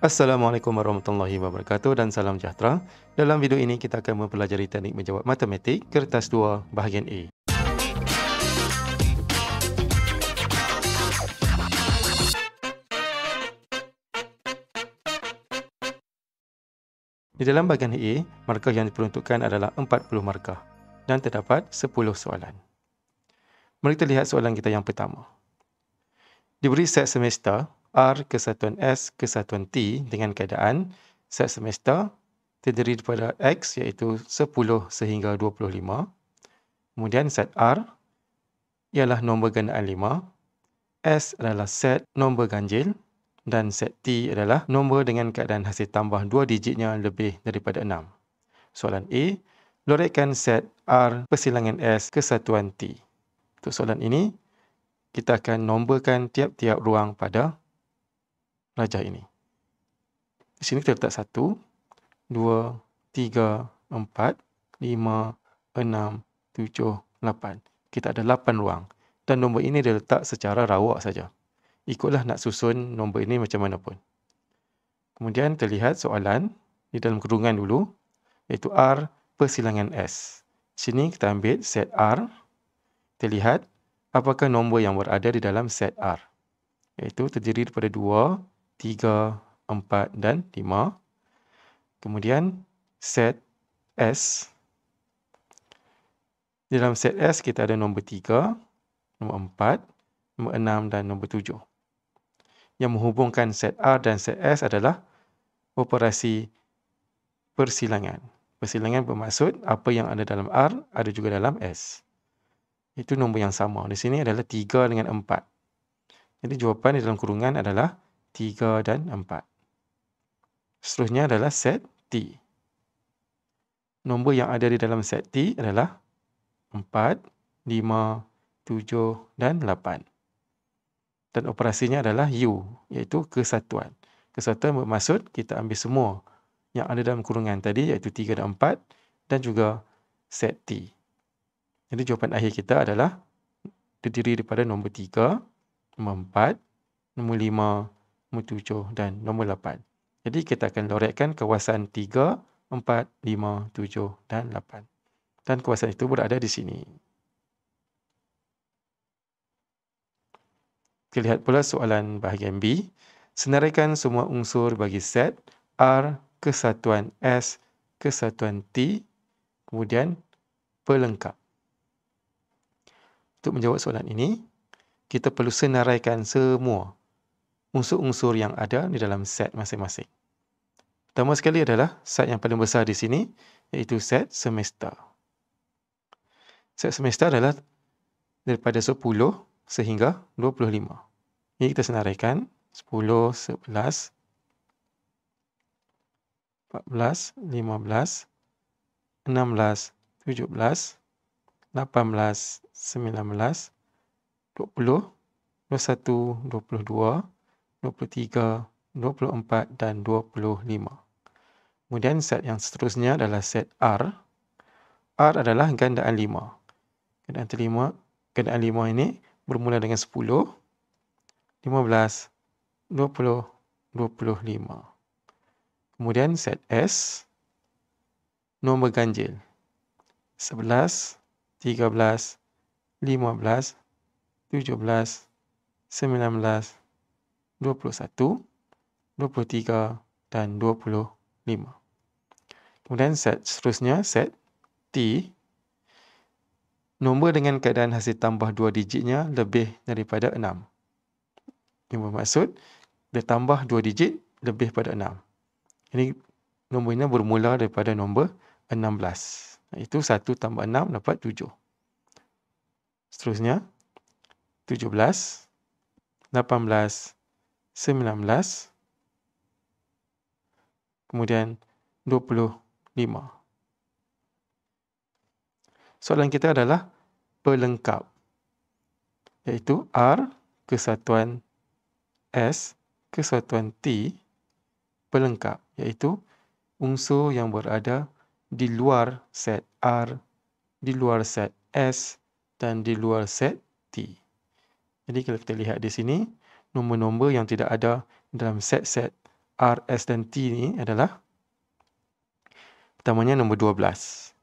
Assalamualaikum warahmatullahi wabarakatuh dan salam sejahtera. Dalam video ini kita akan mempelajari teknik menjawab matematik kertas 2 bahagian A. Di dalam bahagian A, markah yang diperuntukkan adalah 40 markah dan terdapat 10 soalan. Mari kita lihat soalan kita yang pertama. Diberi set semester R kesatuan S kesatuan T dengan keadaan set semester terdiri daripada X iaitu 10 sehingga 25. Kemudian set R ialah nombor gandaan 5. S adalah set nombor ganjil dan set T adalah nombor dengan keadaan hasil tambah 2 digitnya lebih daripada 6. Soalan A, loraikan set R persilangan S kesatuan T. Untuk soalan ini, kita akan nomborkan tiap-tiap ruang pada rajah ini. Di sini kita letak 1, 2, 3, 4, 5, 6, 7, 8. Kita ada 8 ruang. Dan nombor ini diletak secara rawak saja. Ikutlah nak susun nombor ini macam mana pun. Kemudian terlihat soalan di dalam kurungan dulu, iaitu R persilangan S. Sini kita ambil set R. Terlihat apakah nombor yang berada di dalam set R. Iaitu terdiri daripada 2, 3, 4 dan 5. Kemudian set S. Di dalam set S kita ada nombor 3, nombor 4, nombor 6 dan nombor 7. Yang menghubungkan set R dan set S adalah operasi persilangan. Persilangan bermaksud apa yang ada dalam R ada juga dalam S. Itu nombor yang sama. Di sini adalah 3 dengan 4. Jadi jawapan di dalam kurungan adalah 3 dan 4. Seterusnya adalah set T. Nombor yang ada di dalam set T adalah 4, 5, 7 dan 8. Dan operasinya adalah U, iaitu kesatuan. Kesatuan bermaksud kita ambil semua yang ada dalam kurungan tadi, iaitu 3 dan 4 dan juga set T. Jadi jawapan akhir kita adalah terdiri daripada nombor 3, nombor 4, nombor 5, nombor 7 dan nombor 8. Jadi kita akan loraikan kawasan 3, 4, 5, 7 dan 8. Dan kawasan itu berada di sini. Kita lihat pula soalan bahagian B. Senaraikan semua unsur bagi set R kesatuan S kesatuan T, kemudian pelengkap. Untuk menjawab soalan ini, kita perlu senaraikan semua unsur-unsur yang ada di dalam set masing-masing. Pertama sekali adalah set yang paling besar di sini, iaitu set semester. Set semester adalah daripada 10 sehingga 25. Ini kita senaraikan 10, 11, 14, 15, 16, 17, 18, 19, 20, 21, 22, 23, 24 dan 25. Kemudian set yang seterusnya adalah set R. R adalah gandaan 5. Gandaan 5 ini bermula dengan 10, 15, 20, 25. Kemudian set S, nombor ganjil 11, 13, 15, 17, 19, 21, 23 dan 25. Kemudian set seterusnya, set T, nombor dengan keadaan hasil tambah 2 digitnya lebih daripada 6. Ini bermaksud dia tambah 2 digit lebih pada 6. Ini nombor ini bermula daripada nombor 16. Itu 1 tambah 6 dapat 7. Seterusnya 17, 18, 19, kemudian 25. Soalan kita adalah pelengkap, iaitu R kesatuan S kesatuan T pelengkap, iaitu unsur yang berada di luar set R, di luar set S dan di luar set T. Jadi kalau kita lihat di sini, nombor-nombor yang tidak ada dalam set-set R, S dan T ni adalah pertamanya nombor 12.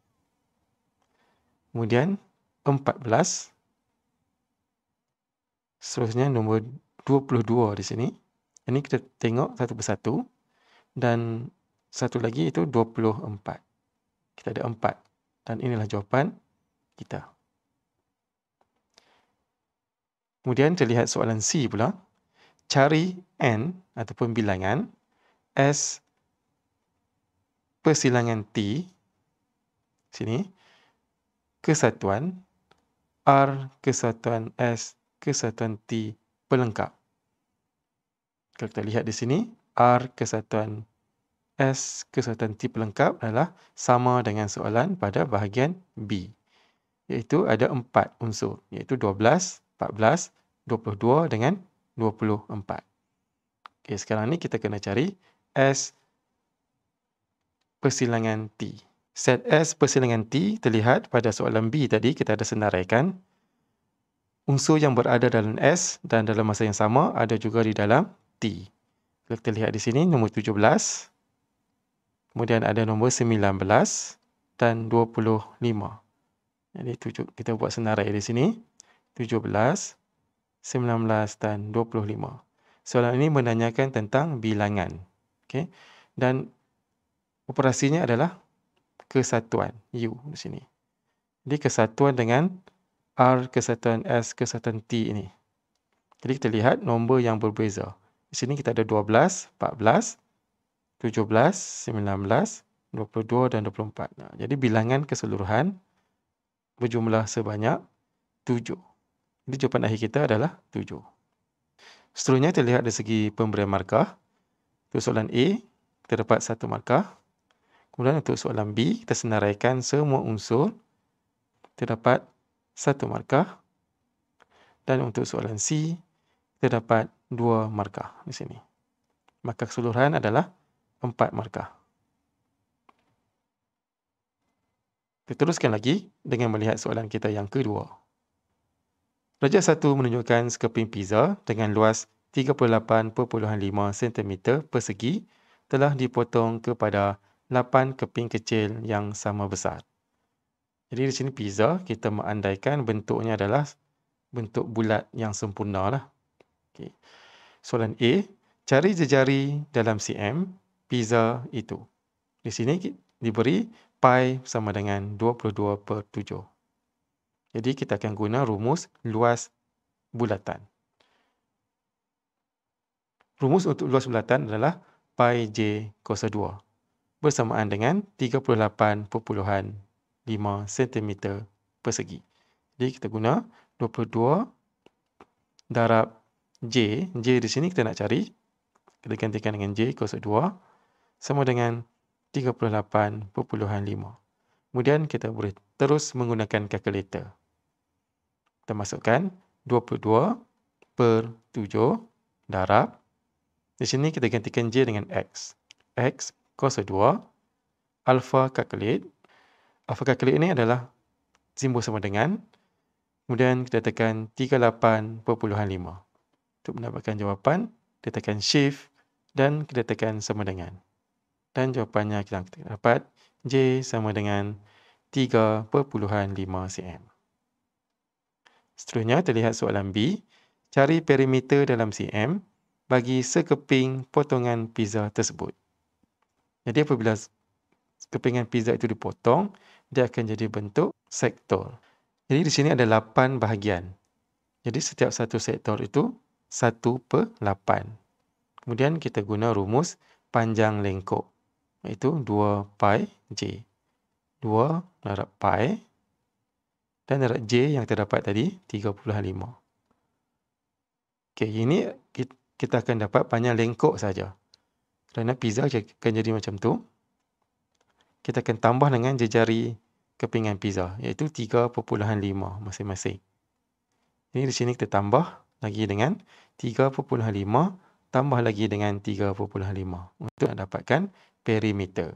Kemudian 14. Seterusnya nombor 22 di sini. Ini kita tengok satu persatu. Dan satu lagi itu 24. Kita ada 4. Dan inilah jawapan kita. Kemudian kita lihat soalan C pula. Cari N ataupun bilangan S persilangan T sini kesatuan R kesatuan S kesatuan T pelengkap. Kalau kita lihat di sini, R kesatuan S kesatuan T pelengkap adalah sama dengan soalan pada bahagian B. Iaitu ada 4 unsur, iaitu 12, 14, 22 dengan 24. Okey, sekarang ni kita kena cari S persilangan T. Set S persilangan T terlihat pada soalan B tadi kita ada senaraikan. Unsur yang berada dalam S dan dalam masa yang sama ada juga di dalam T. Kalau kita lihat di sini nombor 17, kemudian ada nombor 19 dan 25. Jadi kita buat senarai di sini 17, 19 dan 25. Soalan ini menanyakan tentang bilangan. Okey. Dan operasinya adalah kesatuan U di sini. Jadi kesatuan dengan R kesatuan S kesatuan T ini. Jadi kita lihat nombor yang berbeza. Di sini kita ada 12, 14, 17, 19, 22 dan 24. Jadi bilangan keseluruhan berjumlah sebanyak 7. Jadi jawapan akhir kita adalah 7. Seterusnya kita lihat dari segi pemberian markah. Untuk soalan A, kita dapat 1 markah. Kemudian untuk soalan B, kita senaraikan semua unsur. Kita dapat 1 markah. Dan untuk soalan C, kita dapat 2 markah di sini. Markah keseluruhan adalah 4 markah. Kita teruskan lagi dengan melihat soalan kita yang kedua. Darjah 1 menunjukkan sekeping pizza dengan luas 38.5 cm persegi telah dipotong kepada 8 keping kecil yang sama besar. Jadi di sini pizza kita mengandaikan bentuknya adalah bentuk bulat yang sempurna lah. Okay. Soalan A, cari jejari dalam cm pizza itu. Di sini diberi pi sama dengan 22/7. Jadi kita akan guna rumus luas bulatan. Rumus untuk luas bulatan adalah pi j kuasa 2 bersamaan dengan 38.5 cm persegi. Jadi kita guna 22 darab j. J di sini kita nak cari. Kita gantikan dengan j kuasa 2 sama dengan 38.5. Kemudian kita boleh terus menggunakan kalkulator. Kita masukkan 22/7 darab. Di sini kita gantikan j dengan x. X kuasa 2. Alpha calculate. Alpha calculate ini adalah simbol sama dengan. Kemudian kita tekan 38.5. Untuk mendapatkan jawapan, kita tekan shift dan kita tekan sama dengan. Dan jawapannya kita dapat J sama dengan 3.5 cm. Seterusnya, terlihat soalan B. Cari perimeter dalam cm bagi sekeping potongan pizza tersebut. Jadi apabila kepingan pizza itu dipotong, dia akan jadi bentuk sektor. Jadi di sini ada 8 bahagian. Jadi setiap satu sektor itu 1/8. Kemudian kita guna rumus panjang lengkok, iaitu 2 pi j. 2 darab pi dan darab j yang kita dapat tadi 3.5. Okey, ini kita akan dapat panjang lengkok saja. Kerana pizza akan jadi macam tu. Kita akan tambah dengan jejari kepingan pizza, iaitu 3.5 masing-masing. Jadi di sini kita tambah lagi dengan 3.5 tambah lagi dengan 3.5 untuk dapatkan perimeter.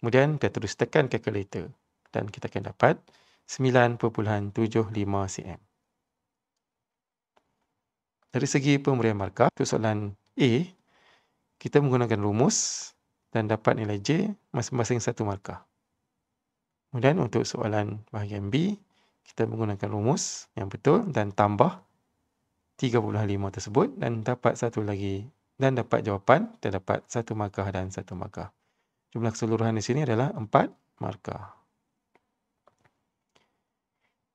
Kemudian kita terus tekan kalkulator dan kita akan dapat 9.75 cm. Dari segi pemberian markah, untuk soalan A, kita menggunakan rumus dan dapat nilai J masing-masing 1 markah. Kemudian untuk soalan bahagian B, kita menggunakan rumus yang betul dan tambah 3.5 tersebut dan dapat satu lagi dan dapat jawapan, kita dapat 1 markah dan 1 markah. Jumlah keseluruhan di sini adalah 4 markah.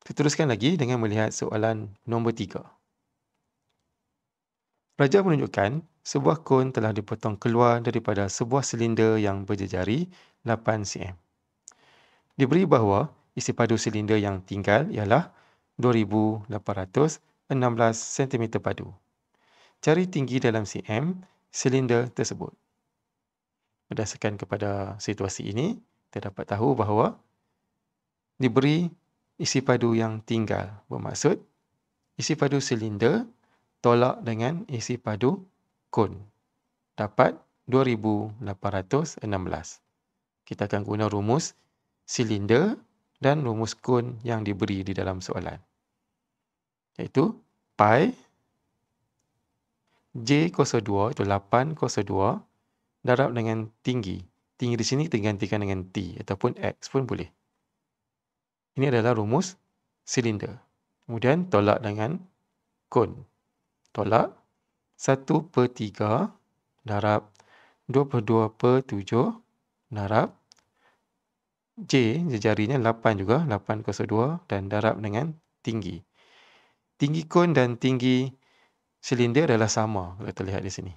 Kita teruskan lagi dengan melihat soalan nombor 3. Raja menunjukkan sebuah kon telah dipotong keluar daripada sebuah silinder yang berjejari 8 cm. Diberi bahawa isi padu silinder yang tinggal ialah 2,816 cm padu. Cari tinggi dalam cm silinder tersebut. Berdasarkan kepada situasi ini, kita dapat tahu bahawa diberi isi padu yang tinggal. Bermaksud, isi padu silinder tolak dengan isi padu kon. Dapat 2,816. Kita akan guna rumus silinder dan rumus kon yang diberi di dalam soalan. Iaitu pi J02 itu 802 darab dengan tinggi. Tinggi di sini digantikan dengan T ataupun X pun boleh. Ini adalah rumus silinder. Kemudian tolak dengan kon. Tolak 1/3 darab 22/7 darab J, jarinya 8 juga, 802 dan darab dengan tinggi. Tinggi kon dan tinggi silinder adalah sama, kalau terlihat di sini.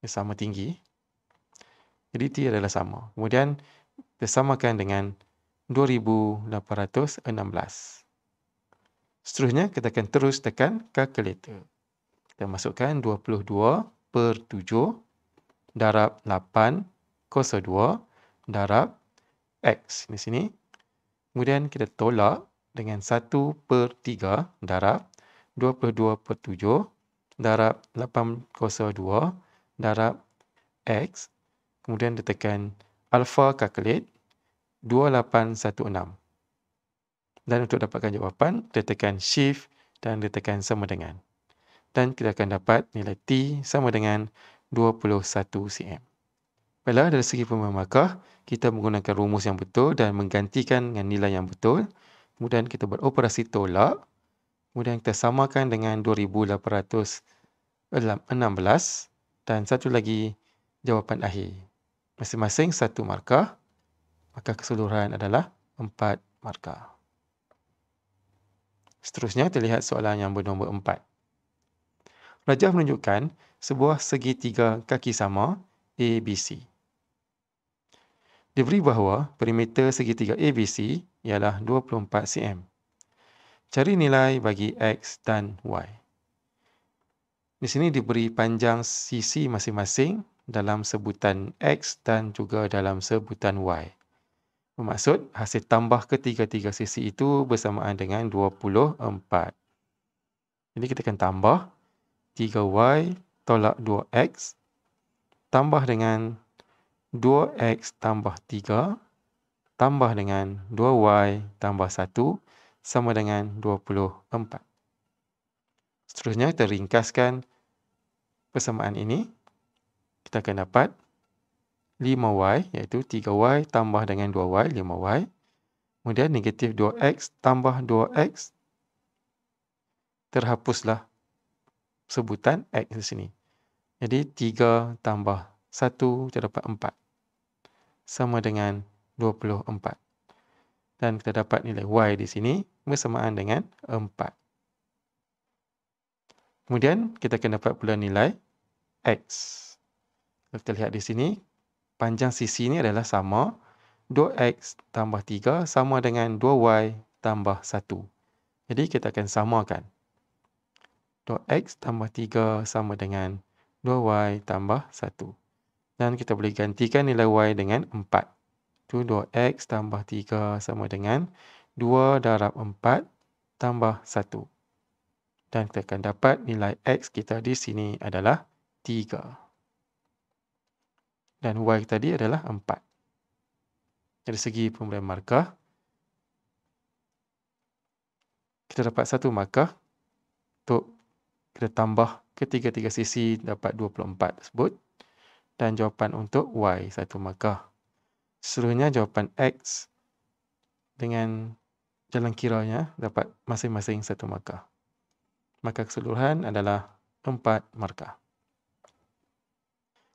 Sama tinggi. Jadi T adalah sama. Kemudian disamakan dengan 2,816. Seterusnya kita akan terus tekan kalkulator. Kita masukkan 22/7 darab 802 darab X di sini. Kemudian kita tolak dengan 1/3 darab 22/7 darab 802 darab X. Kemudian ditekan alpha calculate 2816. Dan untuk dapatkan jawapan, kita tekan shift dan ditekan sama dengan. Dan kita akan dapat nilai T sama dengan 21 cm. Baiklah, dari segi pemberian markah, kita menggunakan rumus yang betul dan menggantikan dengan nilai yang betul. Kemudian kita buat operasi tolak. Kemudian kita samakan dengan 2,816 dan satu lagi jawapan akhir. Masing-masing 1 markah. Maka keseluruhan adalah 4 markah. Seterusnya, terlihat soalan yang bernombor 4. Raja menunjukkan sebuah segitiga kaki sama ABC. Diberi bahawa perimeter segitiga ABC ialah 24 cm. Cari nilai bagi X dan Y. Di sini diberi panjang sisi masing-masing dalam sebutan X dan juga dalam sebutan Y. Bermaksud, hasil tambah ketiga-tiga sisi itu bersamaan dengan 24. Jadi kita akan tambah 3Y tolak 2X tambah dengan 2X tambah 3 tambah dengan 2Y tambah 1 sama dengan 24. Seterusnya kita ringkaskan persamaan ini. Kita akan dapat 5Y iaitu 3Y tambah dengan 2Y, 5Y. Kemudian negatif 2X tambah 2X. Terhapuslah sebutan X di sini. Jadi 3 tambah 1 terdapat 4. Sama dengan 24. Dan kita dapat nilai Y di sini bersamaan dengan 4. Kemudian kita akan dapat pula nilai X. Kalau kita lihat di sini, panjang sisi ini adalah sama. 2X tambah 3 sama dengan 2Y tambah 1. Jadi kita akan samakan. 2X tambah 3 sama dengan 2Y tambah 1. Dan kita boleh gantikan nilai Y dengan 4. Itu 2X tambah 3 sama dengan 2 darab 4 tambah 1. Dan kita akan dapat nilai X kita di sini adalah 3. Dan Y tadi adalah 4. Dari segi pemberian markah, kita dapat 1 markah untuk kita tambah ketiga-tiga sisi dapat 24 tersebut. Dan jawapan untuk Y 1 markah. Seterusnya jawapan X dengan jalan kiranya dapat masing-masing 1 markah. Maka keseluruhan adalah 4 markah.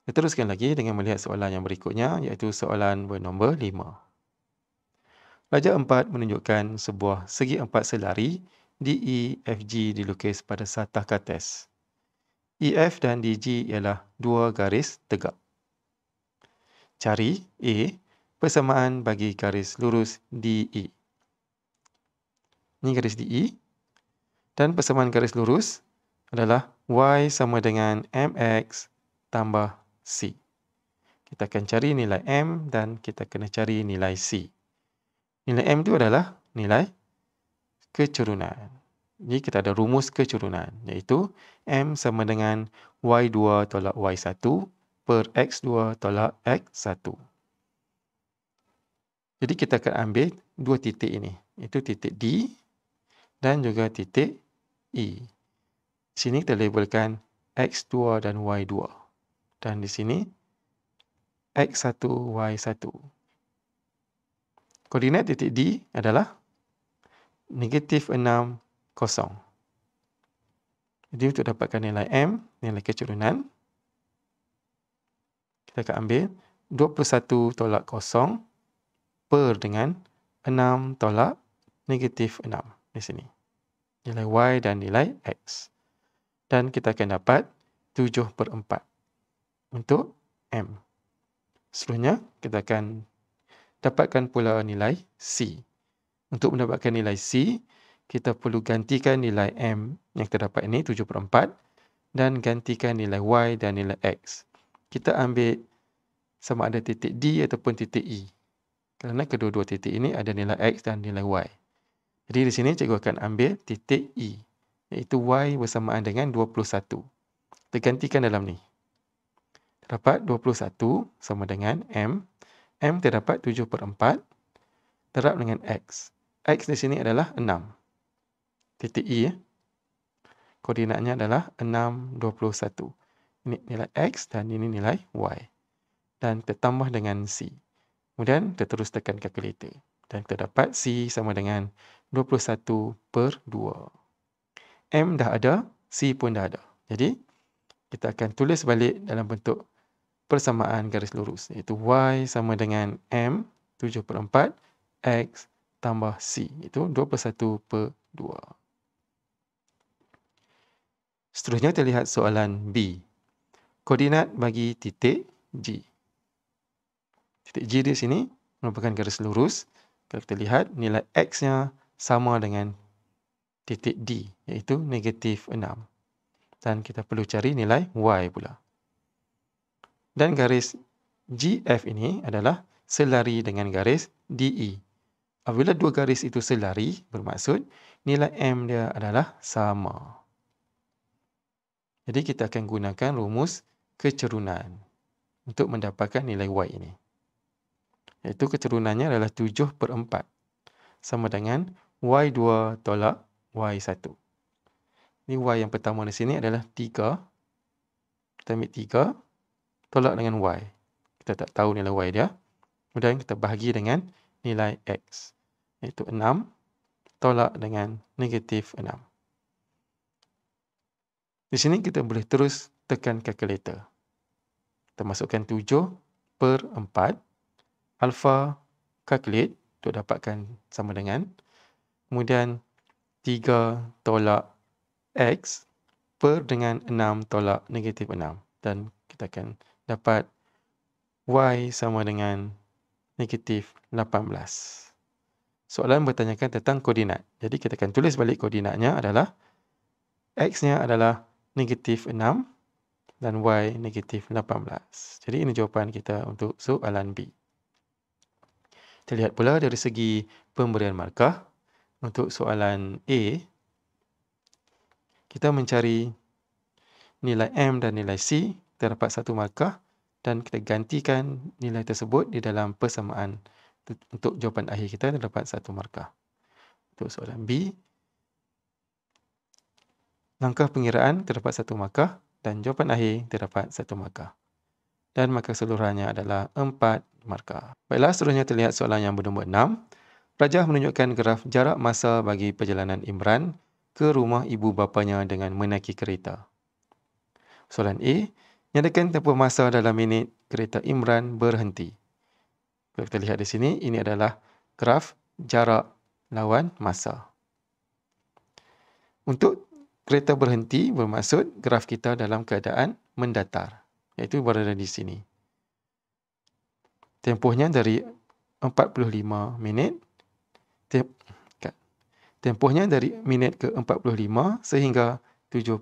Kita teruskan lagi dengan melihat soalan yang berikutnya, iaitu soalan bernombor 5. Raja 4 menunjukkan sebuah segi empat selari DEFG dilukis pada satah kertas. EF dan DG ialah dua garis tegak. Cari A, persamaan bagi garis lurus DE. Ini garis DE. Dan persamaan garis lurus adalah Y sama dengan MX tambah C. Kita akan cari nilai M dan kita kena cari nilai C. Nilai M itu adalah nilai kecurunan. Jadi kita ada rumus kecurunan, iaitu M sama dengan Y2 tolak Y1 per X2 tolak X1. Jadi kita akan ambil dua titik ini, iaitu titik D dan juga titik E. Di sini kita labelkan X2 dan Y2. Dan di sini X1, Y1. Koordinat titik D adalah negatif 6, 0. Jadi untuk dapatkan nilai M, nilai kecurunan, kita akan ambil 21 tolak 0 per dengan 6 tolak negatif 6 di sini. Nilai Y dan nilai X. Dan kita akan dapat 7/4 untuk M. Seterusnya, kita akan dapatkan pula nilai C. Untuk mendapatkan nilai C, kita perlu gantikan nilai M yang terdapat ini 7/4 dan gantikan nilai Y dan nilai X. Kita ambil sama ada titik D ataupun titik E. Kerana kedua-dua titik ini ada nilai X dan nilai Y. Jadi di sini cikgu akan ambil titik E, iaitu Y bersamaan dengan 21. Kita gantikan dalam ni. Terdapat 21 sama dengan M. M terdapat 7/4 darab dengan X. X di sini adalah 6. Titik E, koordinatnya adalah 6, 21. Ini nilai X dan ini nilai Y. Dan kita tambah dengan C. Kemudian kita terus tekan kalkulator. Dan kita dapat C sama dengan 21/2. M dah ada, C pun dah ada. Jadi, kita akan tulis balik dalam bentuk persamaan garis lurus, iaitu Y sama dengan M 7/4 X tambah C, iaitu 21/2. Seterusnya kita lihat soalan B. Koordinat bagi titik G. Titik G di sini merupakan garis lurus. Kalau kita lihat nilai X-nya sama dengan titik D, iaitu negatif 6. Dan kita perlu cari nilai Y pula. Dan garis GF ini adalah selari dengan garis DE. Apabila dua garis itu selari, bermaksud nilai M dia adalah sama. Jadi kita akan gunakan rumus kecerunan untuk mendapatkan nilai Y ini. Iaitu kecerunannya adalah 7/4 sama dengan Y2 tolak Y1. Ini Y yang pertama di sini adalah 3. Kita ambil 3 tolak dengan Y. Kita tak tahu nilai Y dia. Kemudian kita bahagi dengan nilai X. Iaitu 6 tolak dengan negatif 6. Di sini kita boleh terus tekan kalkulator. Kita masukkan 7/4. Alpha calculate untuk dapatkan sama dengan. Kemudian 3 tolak X per dengan 6 tolak negatif 6. Dan kita akan dapat Y sama dengan negatif 18. Soalan bertanyakan tentang koordinat. Jadi kita akan tulis balik koordinatnya adalah X-nya adalah negatif 6 dan Y negatif 18. Jadi ini jawapan kita untuk soalan B. Kita lihat pula dari segi pemberian markah. Untuk soalan A, kita mencari nilai M dan nilai C, terdapat 1 markah dan kita gantikan nilai tersebut di dalam persamaan. Untuk jawapan akhir kita terdapat 1 markah. Untuk soalan B, Langkah pengiraan terdapat 1 markah dan jawapan akhir terdapat 1 markah. Dan markah keseluruhannya adalah 4 markah. Baiklah, seterusnya terlihat soalan yang bernombor 6. Rajah menunjukkan graf jarak masa bagi perjalanan Imran ke rumah ibu bapanya dengan menaiki kereta. Soalan A. Nyatakan tempoh masa dalam minit kereta Imran berhenti. Kalau kita lihat di sini, ini adalah graf jarak lawan masa. Untuk kereta berhenti bermaksud graf kita dalam keadaan mendatar, iaitu berada di sini. Tempohnya dari 45 minit, tempohnya dari minit ke 45 sehingga 75.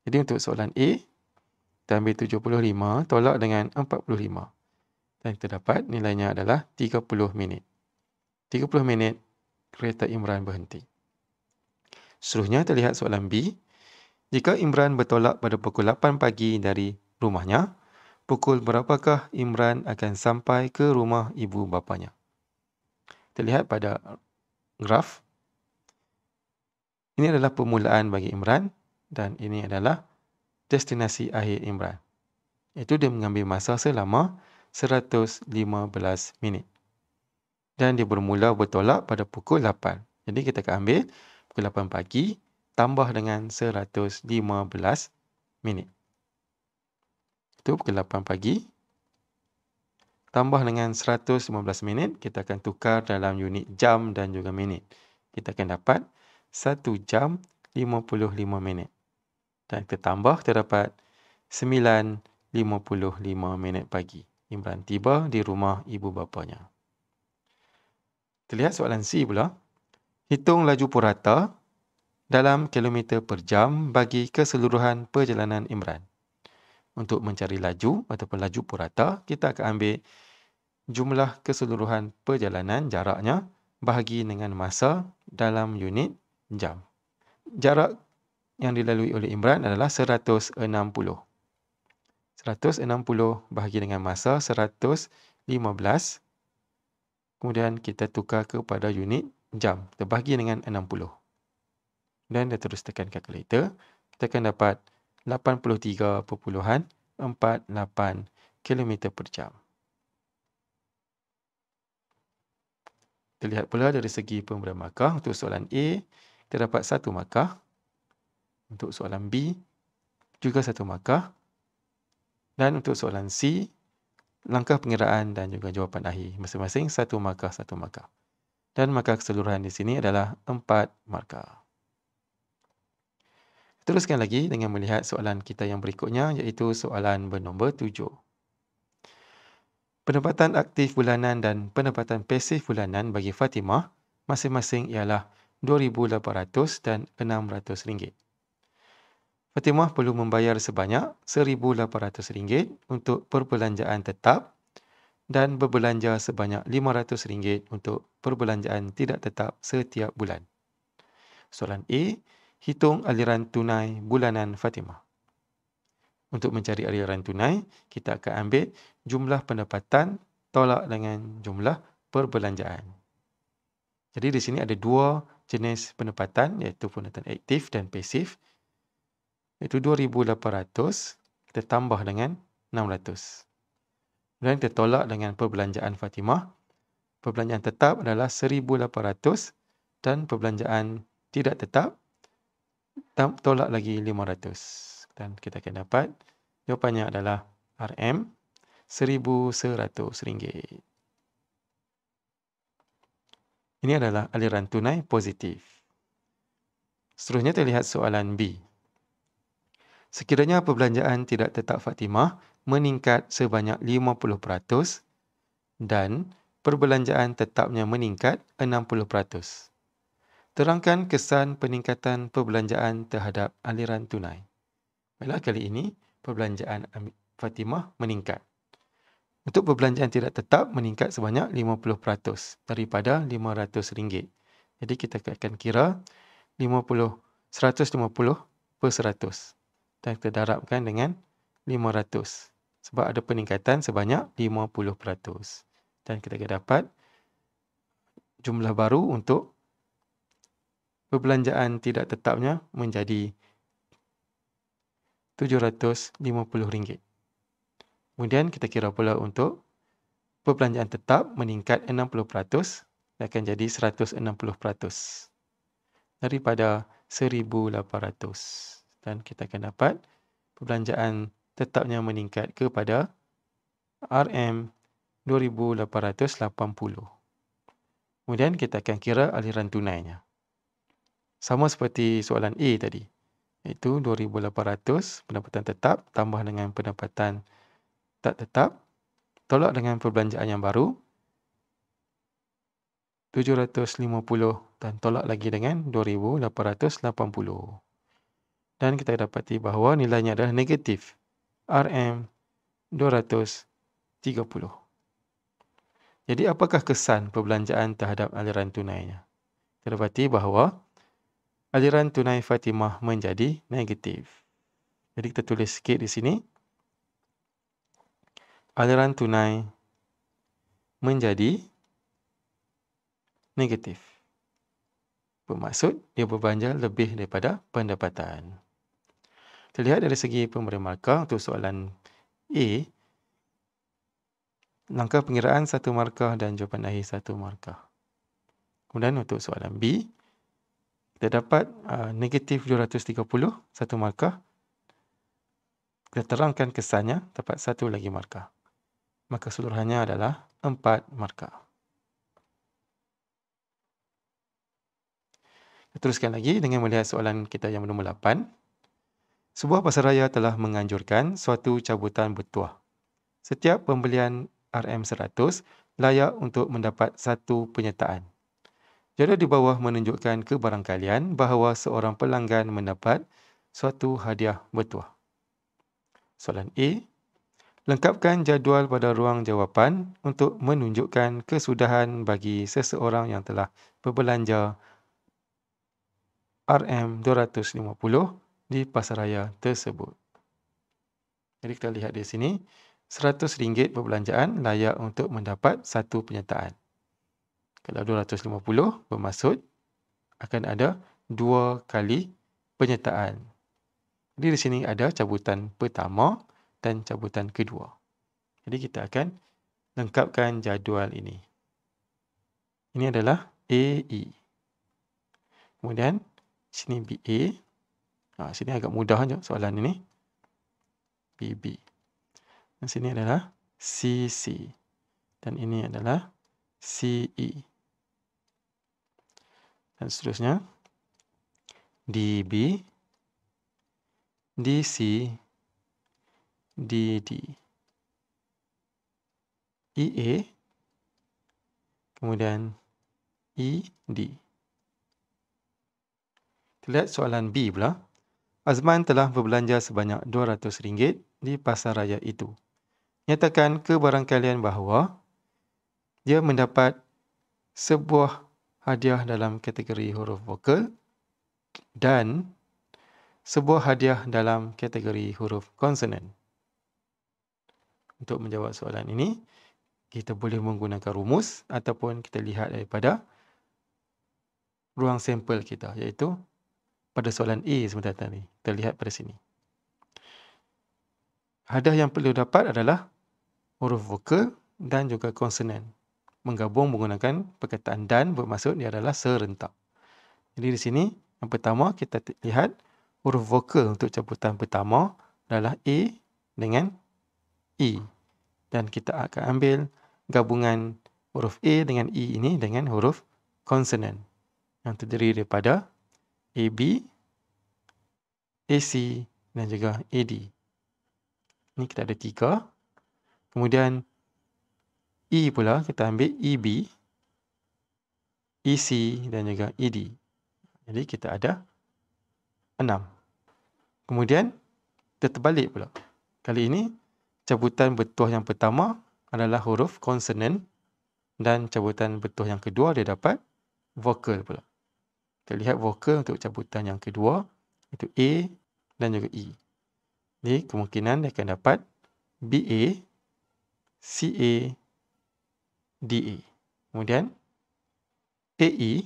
Jadi untuk soalan A, kita ambil 75 tolak dengan 45. Dan terdapat nilainya adalah 30 minit. 30 minit kereta Imran berhenti. Seterusnya terlihat soalan B. Jika Imran bertolak pada pukul 8 pagi dari rumahnya, pukul berapakah Imran akan sampai ke rumah ibu bapanya? Terlihat pada graf. Ini adalah permulaan bagi Imran dan ini adalah destinasi akhir Imran. Iaitu dia mengambil masa selama 115 minit. Dan dia bermula bertolak pada pukul 8. Jadi kita akan ambil pukul 8 pagi tambah dengan 115 minit. Itu pukul 8 pagi tambah dengan 115 minit, kita akan tukar dalam unit jam dan juga minit. Kita akan dapat 1 jam 55 minit. Dan kita tambah, terdapat 9.55 minit pagi. Imran tiba di rumah ibu bapanya. Terlihat soalan C pula. Hitung laju purata dalam kilometer per jam bagi keseluruhan perjalanan Imran. Untuk mencari laju ataupun laju purata, kita akan ambil jumlah keseluruhan perjalanan, jaraknya, bahagi dengan masa dalam unit jam. Jarak yang dilalui oleh Imran adalah 160. 160 bahagi dengan masa 115. Kemudian kita tukar kepada unit jam. Kita bahagi dengan 60. Dan kita terus tekan kalkulator. Kita akan dapat 83.48 km per jam. Terlihat pula dari segi pemberian markah. Untuk soalan A, terdapat 1 markah. Untuk soalan B, juga 1 markah. Dan untuk soalan C, langkah pengiraan dan juga jawapan akhir. Masing-masing 1 markah, 1 markah. Dan markah keseluruhan di sini adalah 4 markah. Teruskan lagi dengan melihat soalan kita yang berikutnya, iaitu soalan bernombor 7. Pendapatan aktif bulanan dan pendapatan pasif bulanan bagi Fatimah masing-masing ialah RM2,800 dan RM600. Fatimah perlu membayar sebanyak RM1,800 untuk perbelanjaan tetap dan berbelanja sebanyak RM500 untuk perbelanjaan tidak tetap setiap bulan. Soalan A, hitung aliran tunai bulanan Fatimah. Untuk mencari aliran tunai, kita akan ambil jumlah pendapatan tolak dengan jumlah perbelanjaan. Jadi di sini ada 2 jenis pendapatan, iaitu pendapatan aktif dan pasif. Iaitu 2,800 kita tambah dengan 600. Dan kita tolak dengan perbelanjaan Fatimah. Perbelanjaan tetap adalah 1,800 dan perbelanjaan tidak tetap tolak lagi 500. Dan kita akan dapat jawapannya adalah RM1,100. Ini adalah aliran tunai positif. Seterusnya terlihat soalan B. Sekiranya perbelanjaan tidak tetap Fatimah meningkat sebanyak 50% dan perbelanjaan tetapnya meningkat 60%. Terangkan kesan peningkatan perbelanjaan terhadap aliran tunai. Baiklah, kali ini perbelanjaan Fatimah meningkat. Untuk perbelanjaan tidak tetap meningkat sebanyak 50% daripada RM500. Jadi kita akan kira 150 per 100. Dan kita darabkan dengan 500. Sebab ada peningkatan sebanyak 50%. Dan kita akan dapat jumlah baru untuk perbelanjaan tidak tetapnya menjadi RM750. Kemudian kita kira pula untuk perbelanjaan tetap meningkat 60%, akan jadi 160% daripada 1,800. Dan kita akan dapat perbelanjaan tetapnya meningkat kepada RM2,880. Kemudian kita akan kira aliran tunainya. Sama seperti soalan A tadi, iaitu 2,800 pendapatan tetap tambah dengan pendapatan tak tetap, tolak dengan perbelanjaan yang baru, 750 dan tolak lagi dengan 2,880. Dan kita dapati bahawa nilainya adalah negatif RM230. Jadi apakah kesan perbelanjaan terhadap aliran tunainya? Kita dapati bahawa aliran tunai Fatimah menjadi negatif. Jadi kita tulis sikit di sini. Aliran tunai menjadi negatif. Bermaksud dia berbelanja lebih daripada pendapatan. Kita lihat dari segi pemberian markah untuk soalan A, langkah pengiraan 1 markah dan jawapan akhir 1 markah. Kemudian untuk soalan B, kita dapat negatif 230 1 markah. Kita terangkan kesannya, dapat 1 lagi markah. Maka keseluruhannya adalah 4 markah. Kita teruskan lagi dengan melihat soalan kita yang nombor 8. Sebuah pasaraya telah menganjurkan suatu cabutan bertuah. Setiap pembelian RM100 layak untuk mendapat 1 penyertaan. Jadual di bawah menunjukkan kebarangkalian bahawa seorang pelanggan mendapat suatu hadiah bertuah. Soalan A. Lengkapkan jadual pada ruang jawapan untuk menunjukkan kesudahan bagi seseorang yang telah berbelanja RM250 di pasaraya tersebut. Jadi kita lihat di sini, RM100 perbelanjaan layak untuk mendapat 1 penyertaan. Kalau 250 bermaksud akan ada 2 kali penyertaan. Jadi di sini ada cabutan pertama dan cabutan kedua. Jadi kita akan lengkapkan jadual ini. Ini adalah AE. Kemudian sini BA. Sini agak mudah je soalan ini. BB. Dan sini adalah CC. Dan ini adalah CE. Dan seterusnya DB, DC, DD, EA, kemudian ED. Kita lihat soalan B pula. Azman telah berbelanja sebanyak RM200 di pasaraya itu. Nyatakan kebarangkalian bahawa dia mendapat sebuah hadiah dalam kategori huruf vokal dan sebuah hadiah dalam kategori huruf konsonan. Untuk menjawab soalan ini, kita boleh menggunakan rumus ataupun kita lihat daripada ruang sampel kita, iaitu pada soalan A sebentar tadi. Kita lihat pada sini. Hadiah yang perlu dapat adalah huruf vokal dan juga konsonan. Menggabung menggunakan perkataan dan bermaksud dia adalah serentak. Jadi di sini yang pertama kita lihat huruf vokal untuk cabutan pertama adalah A dengan E. Dan kita akan ambil gabungan huruf A dengan E ini dengan huruf konsonan yang terdiri daripada AB, AC dan juga AD. Ini kita ada 3. Kemudian E pula kita ambil EB, EC dan juga ED. Jadi kita ada 6. Kemudian kita terbalik pula. Kali ini cabutan bertuah yang pertama adalah huruf konsonan dan cabutan bertuah yang kedua dia dapat vokal pula. Kita lihat vokal untuk cabutan yang kedua itu A dan juga E. Jadi kemungkinan dia akan dapat BA, CA, DA. Kemudian AE,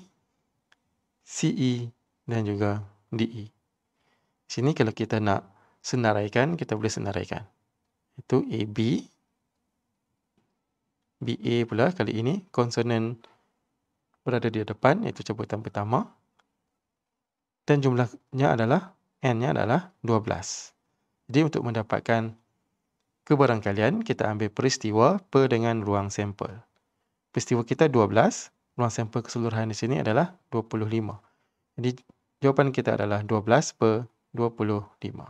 CE dan juga DE. Di sini kalau kita nak senaraikan, kita boleh senaraikan. Itu AB, BA pula kali ini konsonan berada di depan, iaitu cabutan pertama. Dan jumlahnya adalah, N-nya adalah 12. Jadi untuk mendapatkan kebarangkalian, kita ambil peristiwa per dengan ruang sampel. Peristiwa kita 12, ruang sampel keseluruhan di sini adalah 25. Jadi jawapan kita adalah 12 per 25.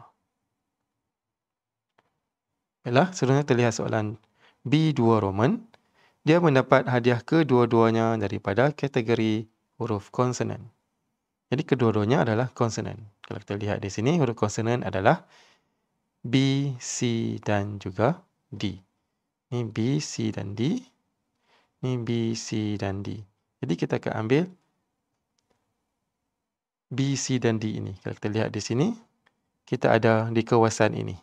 Baiklah, seterusnya terlihat soalan B2 Roman. Dia mendapat hadiah kedua-duanya daripada kategori huruf konsonan. Jadi kedua-duanya adalah konsonan. Kalau kita lihat di sini, huruf konsonan adalah B, C dan juga D. Ini B, C dan D. Ini B, C dan D. Jadi kita akan ambil B, C dan D ini. Kalau kita lihat di sini, kita ada di kawasan ini.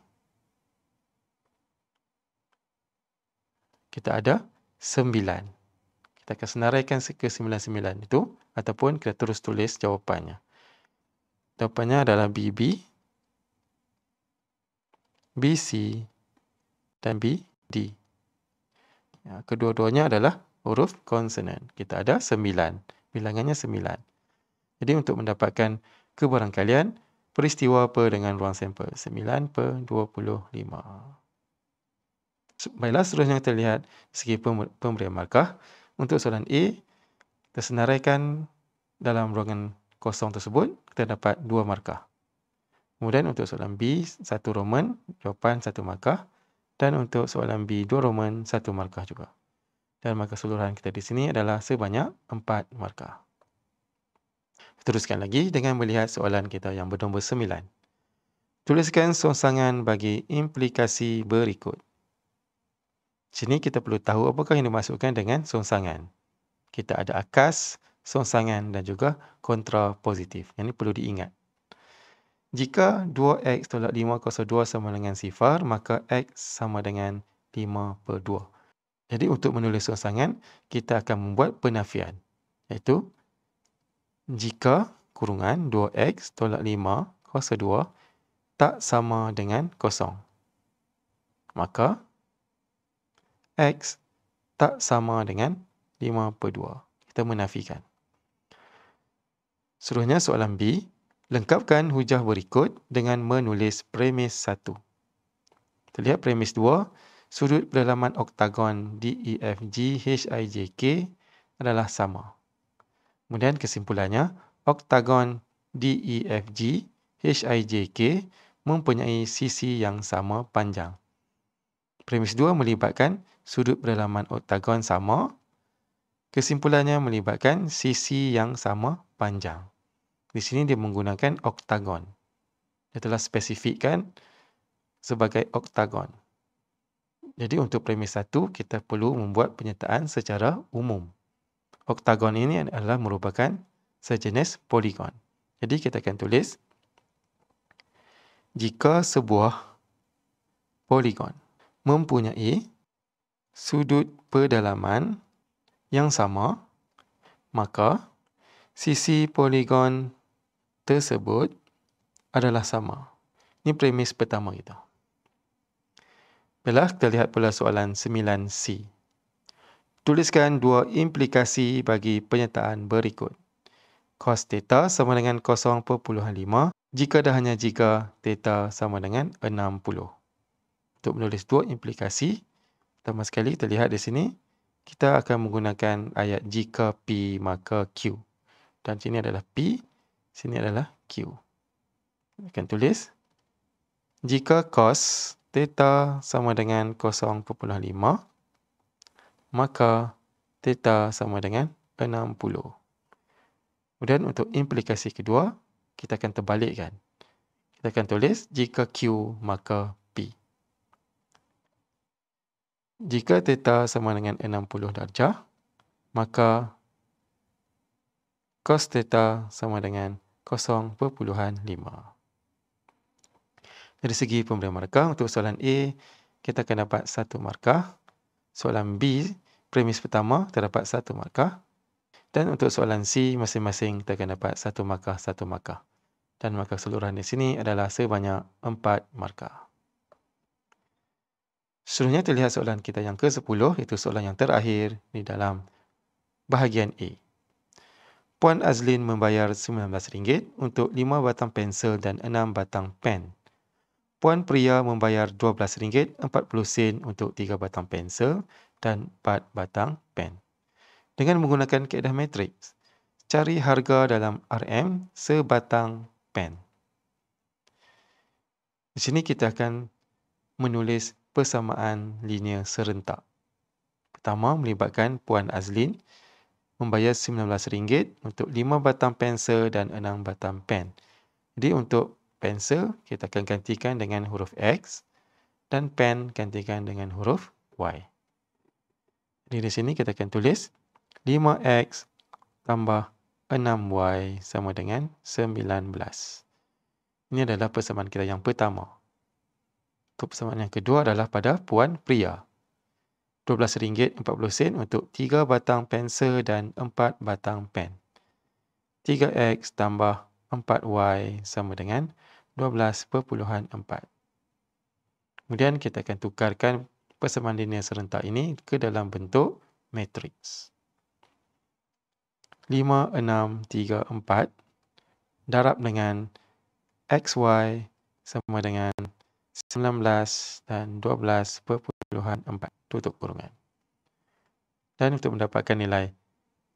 Kita ada 9. Kita akan senaraikan ke 99 itu ataupun kita terus tulis jawapannya. Jawapannya adalah BB, BC dan BD. Ya, kedua-duanya adalah huruf konsonan. Kita ada 9. Bilangannya 9. Jadi untuk mendapatkan kebarangkalian, peristiwa per dengan ruang sampel 9 per 25. Baiklah, seterusnya kita lihat segi pemberian markah. Untuk soalan A, kita senaraikan dalam ruangan kosong tersebut, kita dapat 2 markah. Kemudian untuk soalan B, 1 Roman, jawapan 1 markah. Dan untuk soalan B, 2 Roman, 1 markah juga. Dan markah keseluruhan kita di sini adalah sebanyak 4 markah. Teruskan lagi dengan melihat soalan kita yang bernombor 9. Tuliskan songsangan bagi implikasi berikut. Sini kita perlu tahu apakah yang dimaksudkan dengan songsangan. Kita ada akas, songsangan dan juga kontrapositif. Yang ini perlu diingat. Jika 2x tolak 5 kuasa 2 sama dengan sifar, maka x sama dengan 5 per 2. Jadi untuk menulis songsangan, kita akan membuat penafian. Iaitu, jika kurungan 2x tolak 5 kuasa 2 tak sama dengan kosong, maka X tak sama dengan 5 per 2. Kita menafikan. Seterusnya soalan B. Lengkapkan hujah berikut dengan menulis premis 1. Kita lihat premis 2. Sudut pendalaman oktagon DEFG HIJK adalah sama. Kemudian kesimpulannya, oktagon DEFG HIJK mempunyai sisi yang sama panjang. Premis 2 melibatkan sudut pendalaman oktagon sama. Kesimpulannya melibatkan sisi yang sama panjang. Di sini dia menggunakan oktagon. Dia telah spesifikkan sebagai oktagon. Jadi untuk premis 1, kita perlu membuat penyertaan secara umum. Oktagon ini adalah merupakan sejenis poligon. Jadi kita akan tulis, jika sebuah poligon mempunyai sudut pendalaman yang sama, maka sisi poligon tersebut adalah sama. Ini premis pertama kita. Baiklah, kita lihat pula soalan 9C. Tuliskan 2 implikasi bagi penyertaan berikut. Cos theta sama dengan 0.5 jika dan hanya jika theta sama dengan 60. Untuk menulis 2 implikasi, pertama sekali kita lihat di sini, kita akan menggunakan ayat jika P maka Q. Dan sini adalah P, sini adalah Q. Kita akan tulis, jika cos theta sama dengan 0.5, maka theta sama dengan 60. Kemudian untuk implikasi kedua, kita akan terbalikkan. Kita akan tulis, jika Q maka P. Jika theta sama dengan 60 darjah, maka cos theta sama dengan 0.5. Dari segi pemberian markah, untuk soalan A, kita akan dapat 1 markah. Soalan B, premis pertama, terdapat 1 markah. Dan untuk soalan C, masing-masing kita akan dapat 1 markah, 1 markah. Dan markah keseluruhan di sini adalah sebanyak 4 markah. Seterusnya terlihat soalan kita yang ke-10, iaitu soalan yang terakhir di dalam bahagian A. Puan Azlin membayar RM19 untuk 5 batang pensel dan 6 batang pen. Puan Pria membayar RM12.40 untuk 3 batang pensel dan 4 batang pen. Dengan menggunakan kaedah matriks, cari harga dalam RM sebatang pen. Di sini kita akan menulis persamaan linear serentak. Pertama, melibatkan Puan Azlin membayar RM19 untuk 5 batang pensel dan 6 batang pen. Jadi untuk pensel, kita akan gantikan dengan huruf X dan pen gantikan dengan huruf Y. Jadi di sini kita akan tulis 5X tambah 6Y sama dengan 19. Ini adalah persamaan kita yang pertama. Untuk persamaan yang kedua adalah pada Puan Pria. RM12.40 untuk 3 batang pensel dan 4 batang pen. 3X tambah 4Y sama dengan 12.4. Kemudian kita akan tukarkan persamaan linear serentak ini ke dalam bentuk matriks. 5, 6, 3, 4 darab dengan XY sama dengan 19 dan 12.4, tutup kurungan. Dan untuk mendapatkan nilai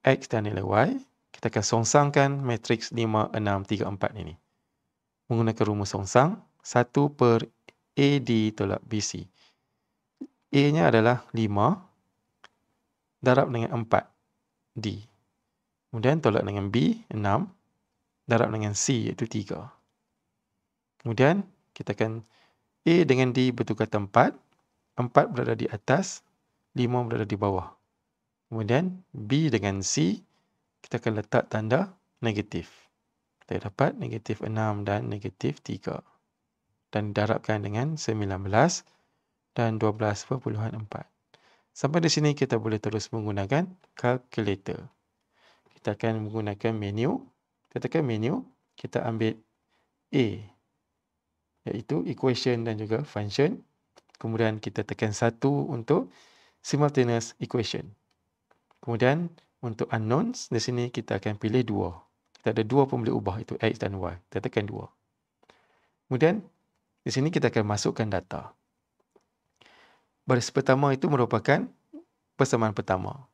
X dan nilai Y, kita akan songsangkan matriks 5, 6, 3, 4 ini. Menggunakan rumus songsang, 1 per AD tolak BC. A-nya adalah 5 darab dengan 4D. Kemudian tolak dengan B, 6 darab dengan C, iaitu 3. Kemudian kita akan A dengan D bertukar tempat, 4 berada di atas, 5 berada di bawah. Kemudian B dengan C, kita akan letak tanda negatif. Kita dapat negatif 6 dan negatif 3. Dan didarabkan dengan 19 dan 12.4. Sampai di sini kita boleh terus menggunakan kalkulator. Kita akan menggunakan menu. Kita tekan menu, kita ambil A, iaitu equation dan juga function. Kemudian kita tekan 1 untuk simultaneous equation. Kemudian untuk unknowns, di sini kita akan pilih 2. Kita ada 2 pun boleh ubah, itu X dan Y. Kita tekan 2. Kemudian di sini kita akan masukkan data. Baris pertama itu merupakan persamaan pertama.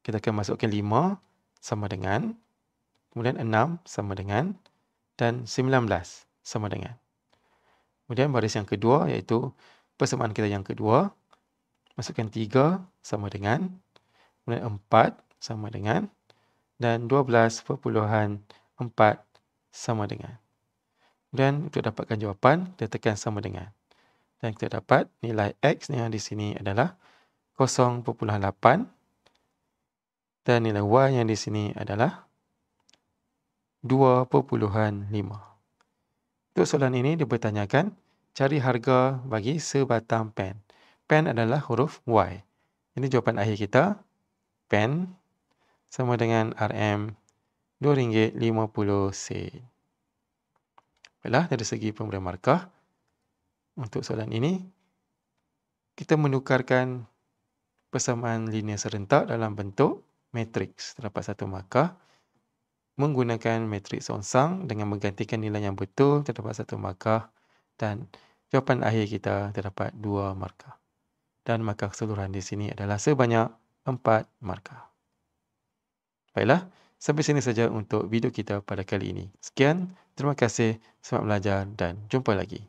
Kita akan masukkan 5 sama dengan, kemudian 6 sama dengan, dan 19 sama dengan. Kemudian baris yang kedua iaitu persamaan kita yang kedua. Masukkan 3 sama dengan, kemudian 4 sama dengan, dan 12.4 sama dengan. Kemudian untuk dapatkan jawapan, kita tekan sama dengan. Dan kita dapat nilai X yang di sini adalah 0.8 dan nilai Y yang di sini adalah 2.5. Untuk soalan ini dipertanyakan, cari harga bagi sebatang pen. Pen adalah huruf Y. Ini jawapan akhir kita. Pen sama dengan RM RM2.50. Baiklah, dari segi pemberian markah, untuk soalan ini, kita menukarkan persamaan linear serentak dalam bentuk matriks. Terdapat 1 markah. Menggunakan matriks songsang dengan menggantikan nilai yang betul, terdapat 1 markah. Dan jawapan akhir kita terdapat 2 markah. Dan markah keseluruhan di sini adalah sebanyak 4 markah. Baiklah, sampai sini saja untuk video kita pada kali ini. Sekian, terima kasih, selamat belajar dan jumpa lagi.